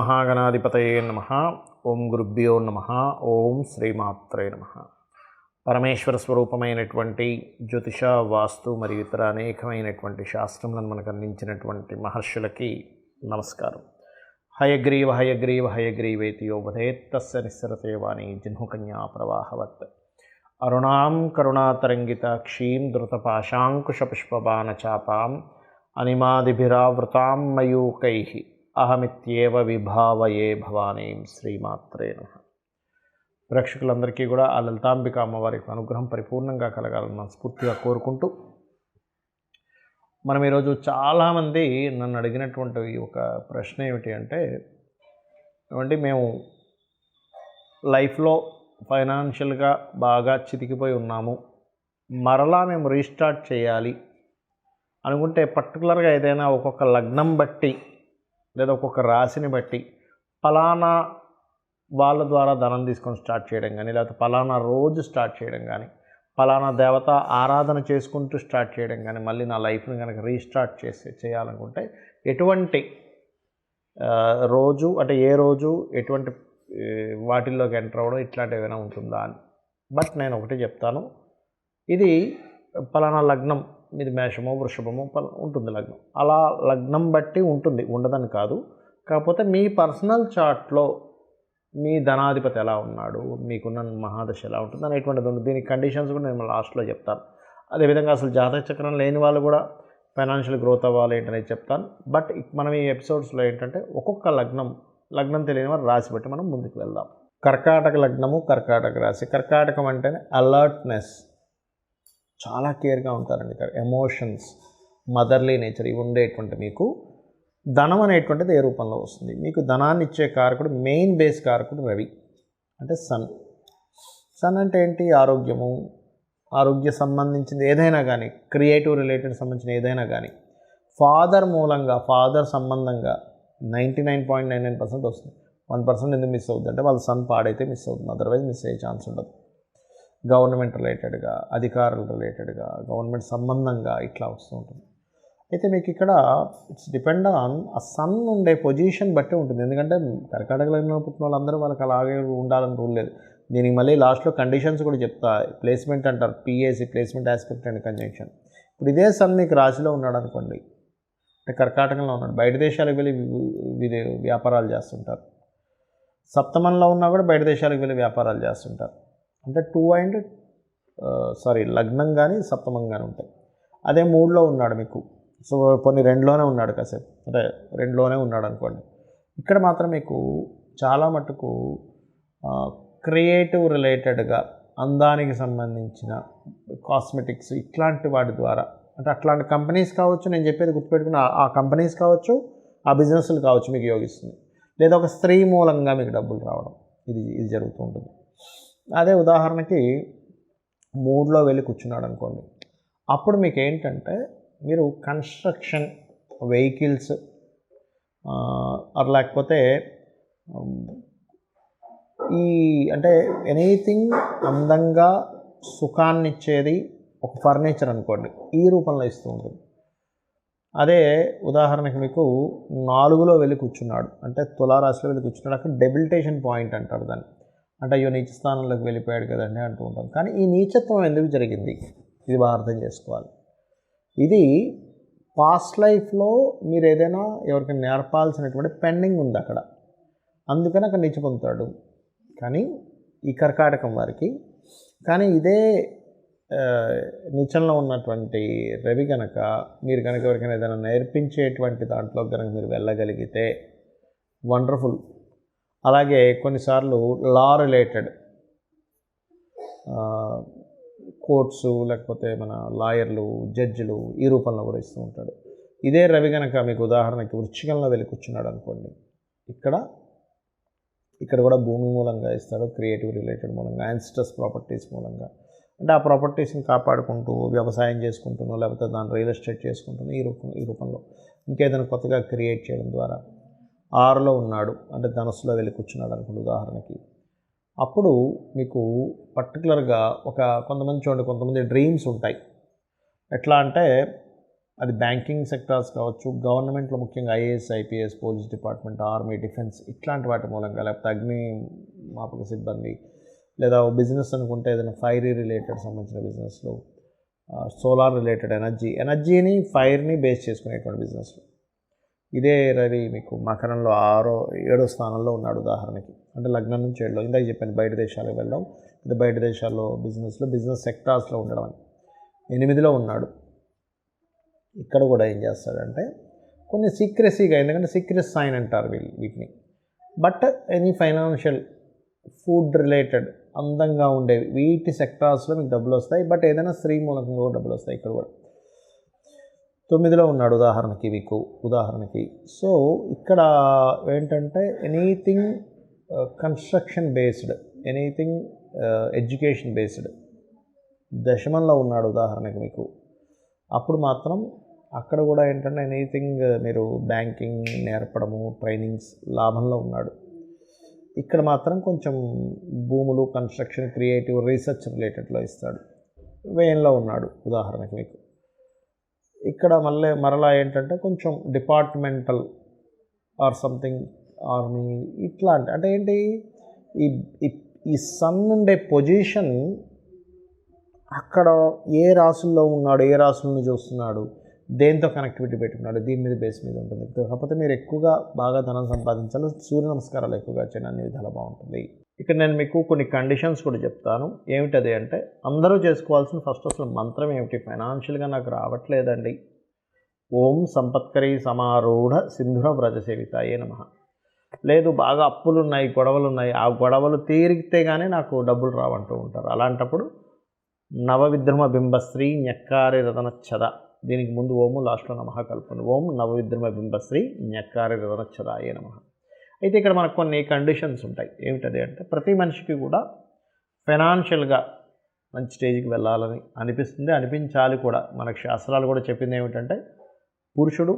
మహాగణాధిపతయే నమః. ఓం గురుభ్యో నమః. ఓం శ్రీమాత్రే నమః. పరమేశ్వర స్వరూపమైనటువంటి జ్యోతిష, వాస్తు మరియు ఇతర అనేకమైనటువంటి శాస్త్రములను మనకు అందించినటువంటి మహర్షులకి నమస్కారం. హయగ్రీవ హయగ్రీవ హయగ్రీవేతి యో వదేత్ తస్య నిస్సరతే వాణి జిహ్నుకన్యా ప్రవాహవత్. అరుణాం కరుణాతరంగితాక్షీం ధృతపాశాంకుశపుష్పబాణచాపాం అనిమాదిభిరావృతాం మయూకైః అహమిత్యేవ విభావయే భవానీం. శ్రీమాత్రే నమః. ప్రేక్షకులందరికీ కూడా ఆ లలితాంబిక అమ్మవారి అనుగ్రహం పరిపూర్ణంగా కలగాలని మనస్ఫూర్తిగా కోరుకుంటూ, మనం ఈరోజు చాలామంది నన్ను అడిగినటువంటి ఒక ప్రశ్న ఏమిటి అంటే, ఏమంటే మేము లైఫ్లో ఫైనాన్షియల్గా బాగా చితికిపోయి ఉన్నాము, మరలా మేము రీస్టార్ట్ చేయాలి అనుకుంటే పర్టికులర్గా ఏదైనా ఒక్కొక్క లగ్నం బట్టి లేదా ఒక్కొక్క రాశిని బట్టి ఫలానా వాళ్ళ ద్వారా ధనం తీసుకొని స్టార్ట్ చేయడం కానీ, లేకపోతే ఫలానా రోజు స్టార్ట్ చేయడం కానీ, ఫలానా దేవత ఆరాధన చేసుకుంటూ స్టార్ట్ చేయడం కానీ, మళ్ళీ నా లైఫ్ని కనుక రీస్టార్ట్ చేయాలనుకుంటే ఎటువంటి రోజు అంటే ఏ రోజు ఎటువంటి వాటిల్లోకి ఎంటర్ అవ్వడం ఇట్లాంటివి ఏమైనా ఉంటుందా అని. బట్ నేను ఒకటి చెప్తాను, ఇది ఫలానా లగ్నం, మీది మేషమో వృషభమో ఉంటుంది లగ్నం, అలా లగ్నం బట్టి ఉంటుంది, ఉండదని కాదు. కాకపోతే మీ పర్సనల్ చార్ట్లో మీ ధనాధిపతి ఎలా ఉన్నాడు, మీకున్న మహాదశ ఎలా ఉంటుంది అనేటువంటిది ఉంది. దీనికి కండిషన్స్ కూడా నేను లాస్ట్లో చెప్తాను. అదేవిధంగా అసలు జాతక చక్రం లేని వాళ్ళు కూడా ఫైనాన్షియల్ గ్రోత్ అవ్వాలి ఏంటనేది చెప్తాను. బట్ మనం ఈ ఎపిసోడ్స్లో ఏంటంటే ఒక్కొక్క లగ్నం తెలియని వారు రాశి బట్టి మనం ముందుకు వెళ్దాం. కర్కాటక లగ్నము, కర్కాటక రాశి. కర్కాటకం అంటేనే అలర్ట్నెస్, చాలా కేర్గా ఉంటారండి. ఎమోషన్స్, మదర్లీ నేచర్ ఇవి ఉండేటువంటి మీకు ధనం అనేటువంటిది ఏ రూపంలో వస్తుంది? మీకు ధనాన్ని ఇచ్చే కారకుడు, మెయిన్ బేస్ కారకుడు రవి, అంటే సన్. సన్ అంటే ఏంటి? ఆరోగ్య సంబంధించింది ఏదైనా కానీ, క్రియేటివ్ రిలేటెడ్ సంబంధించిన ఏదైనా కానీ, ఫాదర్ మూలంగా, ఫాదర్ సంబంధంగా 99.99% వస్తుంది. 1% ఎందుకు మిస్ అవుతుంది అంటే వాళ్ళ సన్ పాడైతే మిస్ అవుతుంది, అదర్వైజ్ మిస్ అయ్యే ఛాన్స్ ఉండదు. గవర్నమెంట్ రిలేటెడ్గా, అధికారుల రిలేటెడ్గా, గవర్నమెంట్ సంబంధంగా ఇట్లా వస్తూ ఉంటుంది. అయితే మీకు ఇక్కడ ఇట్స్ డిపెండ్ ఆన్ ఆ సన్ ఉండే పొజిషన్ బట్టి ఉంటుంది. ఎందుకంటే కర్కాటక లగ్నంలో పుట్టిన వాళ్ళందరూ వాళ్ళకి అలాగే ఉండాలని రూల్ లేదు. దీనికి మళ్ళీ లాస్ట్లో కండిషన్స్ కూడా చెప్తా. ప్లేస్మెంట్ అంటారు, PAC, placement aspect and conjunction. ఇప్పుడు ఇదే సన్ మీకు రాశిలో ఉన్నాడు అనుకోండి, అంటే కర్కాటకంలో ఉన్నాడు, బయట దేశాలకు వెళ్ళి వ్యాపారాలు చేస్తుంటారు. సప్తమంలో ఉన్నా కూడా బయట దేశాలకు వెళ్ళి వ్యాపారాలు చేస్తుంటారు. అంటే లగ్నం కానీ సప్తమం కానీ ఉంటాయి. అదే 3లో ఉన్నాడు మీకు, సో కొన్ని 2లోనే ఉన్నాడు కాసేపు, అంటే 2లోనే ఉన్నాడు అనుకోండి. ఇక్కడ మాత్రం మీకు చాలా మటుకు క్రియేటివ్ రిలేటెడ్గా, అందానికి సంబంధించిన కాస్మెటిక్స్ ఇట్లాంటి వాటి ద్వారా, అంటే అట్లాంటి కంపెనీస్ కావచ్చు, నేను చెప్పేది గుర్తుపెట్టుకుని ఆ కంపెనీస్ కావచ్చు, ఆ బిజినెస్లు కావచ్చు మీకు యోగిస్తుంది. లేదా ఒక స్త్రీ మూలంగా మీకు డబ్బులు రావడం, ఇది జరుగుతూ ఉంటుంది. అదే ఉదాహరణకి 3లో వెళ్ళి కూర్చున్నాడు అనుకోండి, అప్పుడు మీకు ఏంటంటే మీరు కన్స్ట్రక్షన్, వెహికల్స్, లేకపోతే అంటే ఎనీథింగ్ అందంగా సుఖాన్ని ఇచ్చేది ఒక ఫర్నిచర్ అనుకోండి, ఈ రూపంలో ఇస్తూ ఉంటుంది. అదే ఉదాహరణకి మీకు 4లో వెళ్ళి కూర్చున్నాడు, అంటే తులారాశిలో వెళ్ళి కూర్చున్నాడు, అక్కడ డెబిలిటేషన్ పాయింట్ అంటారు దాన్ని. అంటే అయ్యో నీచ స్థానంలోకి వెళ్ళిపోయాడు కదండి అంటూ ఉంటాం. కానీ ఈ నీచత్వం ఎందుకు జరిగింది, ఇది బాగా అర్థం చేసుకోవాలి. ఇది పాస్ట్ లైఫ్లో మీరు ఏదైనా ఎవరికి నేర్పాల్సినటువంటి పెండింగ్ ఉంది అక్కడ, అందుకని అక్కడ నీచ పొందుతాడు. కానీ ఈ కర్కాటకం వారికి, కానీ ఇదే నీచంలో ఉన్నటువంటి రవి కనుక మీరు కనుక ఎవరికైనా ఏదైనా నేర్పించేటువంటి దాంట్లో కనుక మీరు వెళ్ళగలిగితే వండర్ఫుల్. అలాగే కొన్నిసార్లు లా రిలేటెడ్ కోర్ట్స్, లేకపోతే మన లాయర్లు, జడ్జిలు ఈ రూపంలో కూడా ఇస్తూ ఉంటాడు. ఇదే రవి కనుక మీకు ఉదాహరణకి వృశ్చికంలో వెళ్ళి కూర్చున్నాడు అనుకోండి, ఇక్కడ కూడా భూమి మూలంగా ఇస్తాడు, క్రియేటివ్ రిలేటెడ్ మూలంగా, యాన్సిస్టర్స్ ప్రాపర్టీస్ మూలంగా. అంటే ఆ ప్రాపర్టీస్ని కాపాడుకుంటూ వ్యవసాయం చేసుకుంటున్నాం, లేకపోతే దాన్ని రియల్ ఎస్టేట్ చేసుకుంటున్నాం, ఈ రూపంలో ఇంకేదైనా కొత్తగా క్రియేట్ చేయడం ద్వారా. 6లో ఉన్నాడు, అంటే ధనుస్సులో వెళ్ళి కూర్చున్నాడు అనుకోండి ఉదాహరణకి, అప్పుడు మీకు పర్టికులర్గా కొంతమంది డ్రీమ్స్ ఉంటాయి. ఎట్లా అంటే అది బ్యాంకింగ్ సెక్టార్స్ కావచ్చు, గవర్నమెంట్లో ముఖ్యంగా IAS, IPS, police department, army, defence ఇట్లాంటి వాటి మూలంగా, లేకపోతే అగ్నిమాపక సిబ్బంది, లేదా బిజినెస్ అనుకుంటే ఏదైనా ఫైరీ రిలేటెడ్ సంబంధించిన బిజినెస్లో, సోలార్ రిలేటెడ్ ఎనర్జీని ఫైర్ని బేస్ చేసుకునేటువంటి బిజినెస్లో. ఇదే రవి మీకు మకరంలో 6వ స్థానంలో ఉన్నాడు ఉదాహరణకి. అంటే లగ్నం నుంచి 7లో, ఇందాక చెప్పాను బయట దేశాలకు వెళ్ళడం, లేదా బయట దేశాల్లో బిజినెస్ సెక్టార్స్లో ఉండడం అని. 8లో ఉన్నాడు. ఇక్కడ కూడా ఏం చేస్తాడంటే కొన్ని సీక్రెసీగా, ఎందుకంటే సీక్రెట్ సైన్ అంటారు వీటిని. But any financial, food related, అందంగా ఉండేవి వీటి సెక్టార్స్లో మీకు డబ్బులు వస్తాయి. బట్ ఏదైనా స్త్రీ మూలకంగా కూడా డబ్బులు వస్తాయి. ఇక్కడ కూడా 9లో ఉన్నాడు ఉదాహరణకి. సో ఇక్కడ ఏంటంటే anything construction based, anything education based. దశమంలో ఉన్నాడు ఉదాహరణకి మీకు. అప్పుడు మాత్రం అక్కడ కూడా ఏంటంటే ఎనీథింగ్ మీరు బ్యాంకింగ్ నేర్పడము, ట్రైనింగ్స్, లాభంలో ఉన్నాడు. ఇక్కడ మాత్రం కొంచెం భూములు, కన్స్ట్రక్షన్, క్రియేటివ్, రీసెర్చ్ రిలేటెడ్లో ఇస్తాడు. వేయంలో ఉన్నాడు ఉదాహరణకి మీకు. ఇక్కడ మరలా ఏంటంటే కొంచెం డిపార్ట్మెంటల్ ఆర్ సంథింగ్, ఆర్మీ ఇట్లాంటి, అంటే ఏంటి ఈ సన్ ఉండే పొజిషన్ అక్కడ ఏ రాసుల్లో ఉన్నాడు, ఏ రాసులను చూస్తున్నాడు, దేంతో కనెక్టివిటీ పెట్టుకున్నాడు, దీని మీద బేస్ మీద ఉంటుంది. కాకపోతే మీరు ఎక్కువగా బాగా ధనం సంపాదించాలి, సూర్య నమస్కారాలు ఎక్కువగా చేయండి, అన్ని విధాలు బాగుంటుంది. ఇక్కడ నేను మీకు కొన్ని కండిషన్స్ కూడా చెప్తాను. ఏమిటది అంటే అందరూ చేసుకోవాల్సిన ఫస్ట్ అసలు మంత్రం ఏమిటి? ఫైనాన్షియల్గా నాకు రావట్లేదండి, ఓం సంపత్కరీ సమారూఢ సింధుర వ్రజసేవితాయే నమః. లేదు బాగా అప్పులున్నాయి, గొడవలున్నాయి, ఆ గొడవలు తీరిగితే కానీ నాకు డబ్బులు రావంటూ ఉంటారు. అలాంటప్పుడు నవవిద్రుమ బింబశ్రీ ఞక్కారి రతనచ్చద, దీనికి ముందు ఓము, లాస్ట్లో నమః కలుపుకోండి. ఓం నవవిద్రుమ బింబశ్రీ ఞక్కారి రతనచ్చదాయే నమః. అయితే ఇక్కడ మనకు కొన్ని కండిషన్స్ ఉంటాయి. ఏమిటది అంటే ప్రతి మనిషికి కూడా ఫైనాన్షియల్గా మంచి స్టేజ్కి వెళ్ళాలని అనిపించాలి కూడా. మనకు శాస్త్రాలు కూడా చెప్పింది ఏమిటంటే పురుషుడు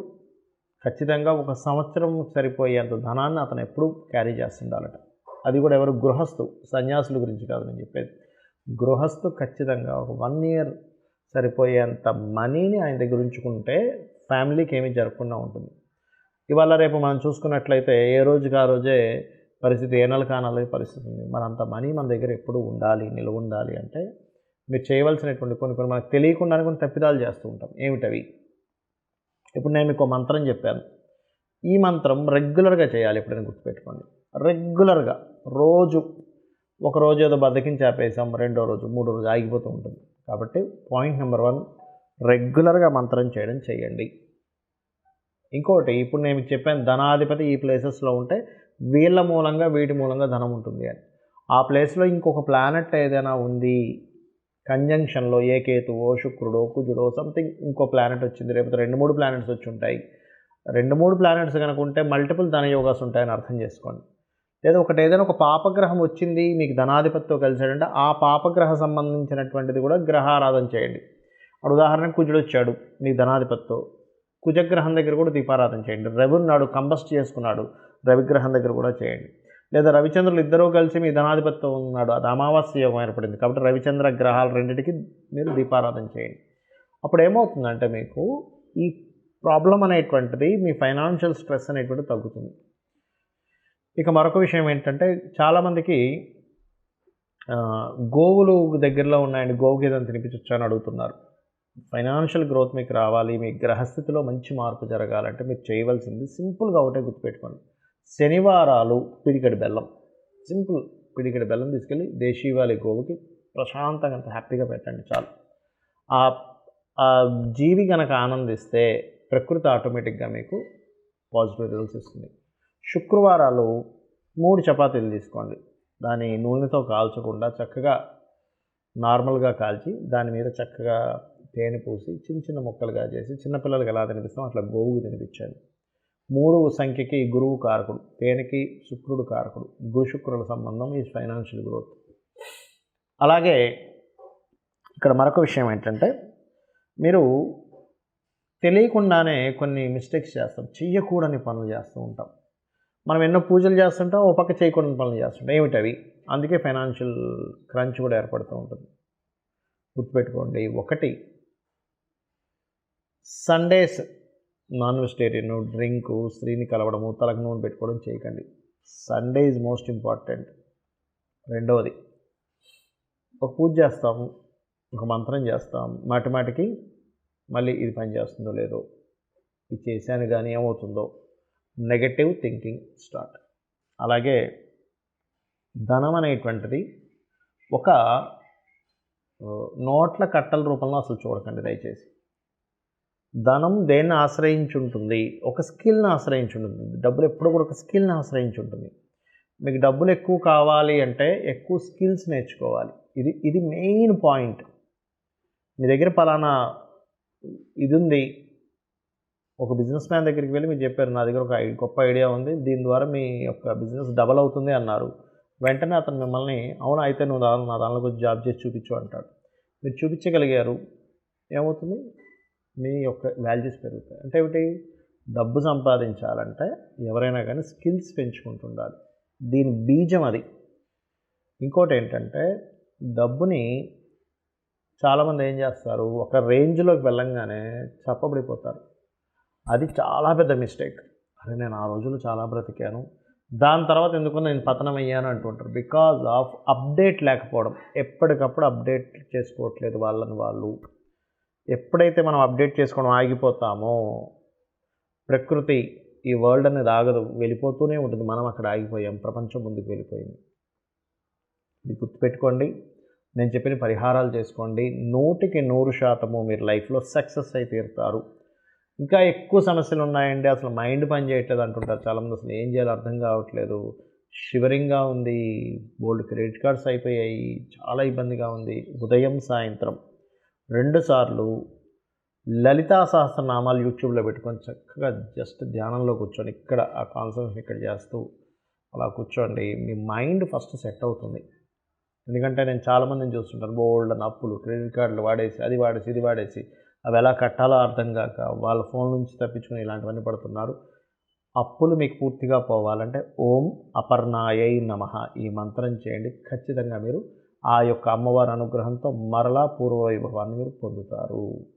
ఖచ్చితంగా 1 సంవత్సరం సరిపోయేంత ధనాన్ని అతను ఎప్పుడూ క్యారీ చేస్తుండాలట. అది కూడా ఎవరు? గృహస్థు, సన్యాసుల గురించి కాదు నేను చెప్పేది. గృహస్థు ఖచ్చితంగా ఒక 1 year సరిపోయేంత మనీని ఆయన దగ్గర ఉంచుకుంటే ఫ్యామిలీకి ఏమీ జరగకుండా ఉంటుంది. ఇవాళ రేపు మనం చూసుకున్నట్లయితే ఏ రోజుకి ఆ రోజే పరిస్థితి, ఏ నెల కానాలే పరిస్థితి ఉంది. మనంత మనీ మన దగ్గర ఎప్పుడు ఉండాలి, నిల్వ ఉండాలి అంటే మీరు చేయవలసినటువంటి కొన్ని మనకు తెలియకుండానే కొన్ని తప్పిదాలు చేస్తూ ఉంటాం. ఏమిటవి? ఇప్పుడు నేను మీకు మంత్రం చెప్పాను. ఈ మంత్రం రెగ్యులర్గా చేయాలి. ఎప్పుడైనా గుర్తుపెట్టుకోండి, రెగ్యులర్గా ఒక రోజు ఏదో బద్దకించి ఆపేసాం, 2వ రోజు, 3వ రోజు ఆగిపోతూ ఉంటుంది. కాబట్టి పాయింట్ నెంబర్ 1, రెగ్యులర్గా మంత్రం చేయడం చేయండి. ఇంకోటి, ఇప్పుడు నేను మీకు చెప్పాను ధనాధిపతి ఈ ప్లేసెస్లో ఉంటే వీళ్ళ మూలంగా, వీటి మూలంగా ధనం ఉంటుంది అని. ఆ ప్లేస్లో ఇంకొక ప్లానెట్ ఏదైనా ఉంది కంజంక్షన్లో, ఏ కేతువో, శుక్రుడో, కుజుడో, సంథింగ్ ఇంకో ప్లానెట్ వచ్చింది, రేపు 2-3 ప్లానెట్స్ వచ్చి ఉంటాయి. 2-3 ప్లానెట్స్ కనుక ఉంటే మల్టిపుల్ ధనయోగాస్ ఉంటాయని అర్థం చేసుకోండి. లేదా ఏదైనా ఒక పాపగ్రహం వచ్చింది మీకు ధనాధిపతితో కలిసాడంటే ఆ పాపగ్రహ సంబంధించినటువంటిది కూడా గ్రహారాధన చేయండి. అప్పుడు ఉదాహరణకు కుజుడు వచ్చాడు మీ ధనాధిపతితో, కుజగ్రహం దగ్గర కూడా దీపారాధన చేయండి. రవి ఉన్నాడు, కంబస్ట్ చేసుకున్నాడు, రవిగ్రహం దగ్గర కూడా చేయండి. లేదా రవిచంద్రులు ఇద్దరూ కలిసి మీ ధనాధిపతితో ఉన్నాడు, అది అమావాస్య యోగం ఏర్పడింది కాబట్టి రవిచంద్ర గ్రహాలు రెండింటికి మీరు దీపారాధన చేయండి. అప్పుడు ఏమవుతుందంటే మీకు ఈ ప్రాబ్లం అనేటువంటిది, మీ ఫైనాన్షియల్ స్ట్రెస్ అనేటువంటిది తగ్గుతుంది. ఇక మరొక విషయం ఏంటంటే చాలామందికి గోవులు దగ్గరలో ఉన్నాయండి, గోవుకి ఏదైనా తినిపించవచ్చు అని అడుగుతున్నారు. ఫైనాన్షియల్ గ్రోత్ మీకు రావాలి, మీ గ్రహస్థితిలో మంచి మార్పు జరగాలంటే మీరు చేయవలసింది సింపుల్గా ఒకటే గుర్తుపెట్టుకోండి. శనివారాలు పిడికెడు బెల్లం, సింపుల్ పిడికెడు బెల్లం తీసుకెళ్ళి దేశీవాళి గోవుకి ప్రశాంతంగా హ్యాపీగా పెట్టండి చాలు. ఆ జీవి కనుక ఆనందిస్తే ప్రకృతి ఆటోమేటిక్గా మీకు పాజిటివ్ రిజల్ట్స్ ఇస్తుంది. శుక్రవారాలు 3 చపాతీలు తీసుకోండి, దాని నూనెతో కాల్చకుండా చక్కగా నార్మల్గా కాల్చి దాని మీద చక్కగా తేనె పూసి చిన్న ముక్కలుగా చేసి చిన్నపిల్లలకి ఎలా తినిపిస్తాం అట్లా గోవుకు తినిపించండి. 3 సంఖ్యకి గురువు కారకుడు, తేనెకి శుక్రుడు కారకుడు, గురు-శుక్రుల సంబంధం ఈ ఫైనాన్షియల్ గ్రోత్. అలాగే ఇక్కడ మరొక విషయం ఏంటంటే మీరు తెలియకుండానే కొన్ని మిస్టేక్స్ చేస్తాం, చెయ్యకూడని పనులు చేస్తూ ఉంటాం. మనం ఎన్నో పూజలు చేస్తుంటాం, ఓ పక్క చేయకూడని పనులు చేస్తుంటాం. ఏమిటవి? అందుకే ఫైనాన్షియల్ క్రంచ్ కూడా ఏర్పడుతూ ఉంటుంది. గుర్తుపెట్టుకోండి. 1, సండేస్ నాన్ వెజిటేరియన్ డ్రింకు, స్త్రీని కలవడము, తలకు నూనె పెట్టుకోవడం చేయకండి. Sunday is most important. రెండవది, ఒక పూజ చేస్తాము, ఒక మంత్రం చేస్తాం, మాటిమాటికి మళ్ళీ ఇది పని చేస్తుందో లేదో, ఇది చేశాను కానీ ఏమవుతుందో, నెగటివ్ థింకింగ్ స్టార్ట్. అలాగే ధనం అనేటువంటిది ఒక నోట్ల కట్టల రూపంలో అసలు చూడకండి దయచేసి. ధనం దేన్ని ఆశ్రయించి ఉంటుంది? ఒక స్కిల్ని ఆశ్రయించి ఉంటుంది. డబ్బులు ఎప్పుడు కూడా ఒక స్కిల్ని ఆశ్రయించి ఉంటుంది. మీకు డబ్బులు ఎక్కువ కావాలి అంటే ఎక్కువ స్కిల్స్ నేర్చుకోవాలి. ఇది మెయిన్ పాయింట్. మీ దగ్గర పలానా ఇది ఉంది, ఒక బిజినెస్ మ్యాన్ దగ్గరికి వెళ్ళి మీరు చెప్పారు, నా దగ్గర ఒక గొప్ప ఐడియా ఉంది, దీని ద్వారా మీ యొక్క బిజినెస్ డబల్ అవుతుంది అన్నారు. వెంటనే అతను మిమ్మల్ని అవును అయితే నువ్వు నా దానిలో కొంచెం జాబ్ చేసి చూపించు అంటాడు. మీరు చూపించగలిగారు, ఏమవుతుంది? మీ యొక్క వాల్యూస్ పెరుగుతాయి. అంటే ఏమిటి? డబ్బు సంపాదించాలంటే ఎవరైనా కానీ స్కిల్స్ పెంచుకుంటుండాలి. దీని బీజం అది. ఇంకోటి ఏంటంటే డబ్బుని చాలామంది ఏం చేస్తారు, ఒక రేంజ్లోకి వెళ్ళంగానే చప్పబడిపోతారు. అది చాలా పెద్ద మిస్టేక్. అరే నేను ఆ రోజులు చాలా బ్రతికాను, దాని తర్వాత ఎందుకు నేను పతనం అయ్యాను అంటుంటారు. బికాజ్ ఆఫ్ అప్డేట్ లేకపోవడం. ఎప్పటికప్పుడు అప్డేట్ చేసుకోవట్లేదు వాళ్ళని వాళ్ళు. ఎప్పుడైతే మనం అప్డేట్ చేసుకోవడం ఆగిపోతామో ప్రకృతి, ఈ వరల్డ్ అనేది ఆగదు, వెళ్ళిపోతూనే ఉంటుంది. మనం అక్కడ ఆగిపోయాం, ప్రపంచం ముందుకు వెళ్ళిపోయింది. ఇది గుర్తుపెట్టుకోండి. నేను చెప్పిన పరిహారాలు చేసుకోండి, 100% మీరు లైఫ్లో సక్సెస్ అయి తీరుతారు. ఇంకా ఎక్కువ సమస్యలు ఉన్నాయండి, అసలు మైండ్ పని చేయట్లేదు అంటుంటారు చాలామంది. అసలు ఏం చేయాలో అర్థం కావట్లేదు, షివరింగ్గా ఉంది, బోల్డ్ క్రెడిట్ కార్డ్స్ అయిపోయాయి, చాలా ఇబ్బందిగా ఉంది. ఉదయం సాయంత్రం 2 సార్లు లలితా సహస్రనామాలు యూట్యూబ్లో పెట్టుకొని చక్కగా జస్ట్ ధ్యానంలో కూర్చొని ఇక్కడ ఆ కాన్సన్ట్రేషన్ ఇక్కడ చేస్తూ అలా కూర్చోండి. మీ మైండ్ ఫస్ట్ సెట్ అవుతుంది. ఎందుకంటే నేను చాలామందిని చూస్తుంటాను, బోల్డ్ అప్పులు, క్రెడిట్ కార్డులు వాడేసి, అది వాడేసి, ఇది వాడేసి, అవి ఎలా కట్టాలో అర్థం కాక వాళ్ళ ఫోన్ నుంచి తప్పించుకొని ఇలాంటివన్నీ పడుతున్నారు. అప్పులు మీకు పూర్తిగా పోవాలంటే ఓం అపర్ణాయై నమః ఈ మంత్రం చేయండి. ఖచ్చితంగా మీరు ఆ యొక్క అమ్మవారి అనుగ్రహంతో మరలా పూర్వవైభవాన్ని మీరు పొందుతారు.